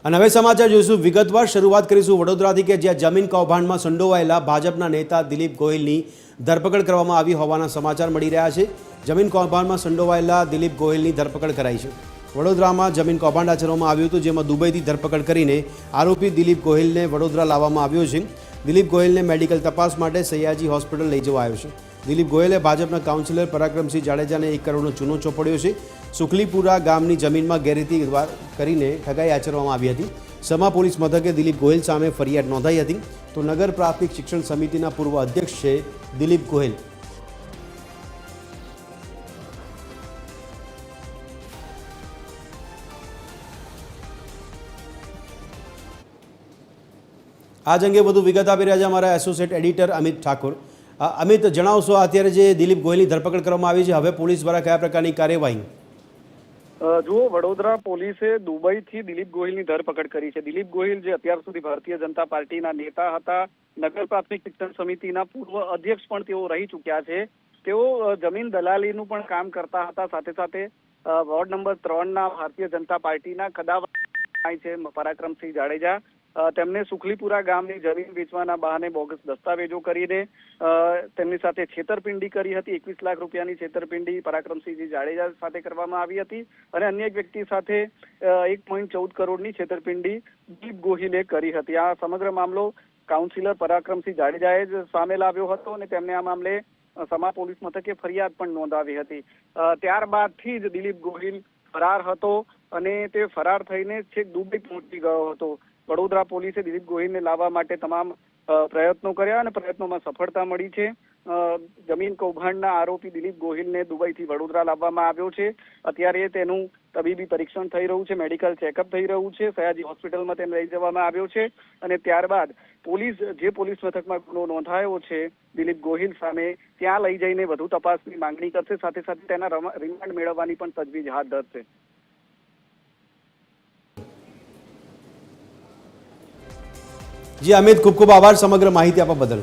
અને હવે સમાચાર જોઈશું વિગતવાર શરૂઆત કરીશું વડોદરાથી કે જ્યાં જમીન કૌભાંડમાં સંડોવાયેલા ભાજપના નેતા દિલીપ ગોહિલની ધરપકડ કરવામાં આવી હોવાના સમાચાર મળી રહ્યા છે। જમીન કૌભાંડમાં સંડોવાયેલા દિલીપ ગોહિલની ધરપકડ કરાઈ છે। વડોદરામાં જમીન કૌભાંડ આચરવામાં આવ્યું હતું, જેમાં દુબઈથી ધરપકડ કરીને આરોપી દિલીપ ગોહિલને વડોદરા લાવવામાં આવ્યો છે। દિલીપ ગોહિલને મેડિકલ તપાસ માટે સયાજી હોસ્પિટલ લઈ જવાયો છે। દિલીપ ગોહિલે ભાજપના કાઉન્સિલર પરાક્રમસિંહ જાડેજાને 1 કરોડનો ચૂનો ચોપડ્યો છે। સુખલીપુરા ગામની જમીનમાં ગેરરીતિ કરીને ઠગાઈ આચરવામાં આવી હતી। સમા પોલીસ મથકે દિલીપ ગોહિલ સામે ફરિયાદ નોંધાઈ હતી। તો નગર પ્રાથમિક શિક્ષણ સમિતિના પૂર્વ અધ્યક્ષ છે દિલીપ ગોહિલ। આજ અંગે વધુ વિગત આપી રહ્યા છે અમારા એસોસિએટ એડિટર અમિત ઠાકોર। અમિત, જણાવશો અત્યારે જે દિલીપ ગોહિલની ધરપકડ કરવામાં આવી છે, હવે પોલીસ દ્વારા કયા પ્રકારની કાર્યવાહી? જુઓ, વડોદરા પોલીસે દુબઈથી દિલીપ ગોહિલની ધરપકડ કરી છે। દિલીપ ગોહિલ જે અત્યાર સુધી ભારતીય જનતા પાર્ટીના નેતા હતા, નગર પ્રાથમિક શિક્ષણ સમિતિના પૂર્વ અધ્યક્ષ પણ તેઓ રહી ચૂક્યા છે। તેઓ જમીન દલાલીનું પણ કામ કરતા હતા। સાથે સાથે વોર્ડ નંબર 3ના ભારતીય જનતા પાર્ટીના કદાવર છે પરાક્રમસિંહ જાડેજા, તેમને સુખલીપુરા ગામની જમીન વેચવાના બહાને બોગસ દસ્તાવેજો કરીને તેમની સાથે છેતરપિંડી કરી હતી। 21 લાખ રૂપિયાની છેતરપિંડી પરાક્રમસિંહજી જાડેજા સાથે કરવામાં આવી હતી અને અન્ય એક વ્યક્તિ સાથે 1.14 કરોડની છેતરપિંડી દિલીપ ગોહિલે કરી હતી। આ સમગ્ર મામલો કાઉન્સિલર પરાક્રમસિંહ જાડેજાએ જ સામે લાવ્યો હતો અને તેમને આ મામલે સમા પોલીસ મથકે ફરિયાદ પણ નોંધાવી હતી। ત્યારબાદથી જ દિલીપ ગોહિલ ફરાર હતો અને તે ફરાર થઈને છેક દુબઈ પહોંચી ગયો હતો। વડોદરા પોલીસે દિલીપ ગોહિલને લાવવા માટે તમામ પ્રયત્નો કર્યા અને પ્રયત્નોમાં સફળતા મળી છે। જમીન કૌભાંડના આરોપી દિલીપ ગોહિલને દુબઈથી વડોદરા લાવવામાં આવ્યો છે। અત્યારે તેનું તબીબી પરીક્ષણ થઈ રહ્યું છે, મેડિકલ ચેકઅપ થઈ રહ્યું છે, સયાજી હોસ્પિટલમાં તેને લઈ જવામાં આવ્યો છે અને ત્યારબાદ પોલીસ જે પોલીસ મથકમાં ગુનો નોંધાયો છે દિલીપ ગોહિલ સામે, ત્યાં લઈ જઈને વધુ તપાસની માંગણી કરશે। સાથે સાથે તેના રિમાન્ડ મેળવવાની પણ તજવીજ હાથ ધરશે। જી અમિત, ખૂબ ખૂબ આભાર સમગ્ર માહિતી આપવા બદલ।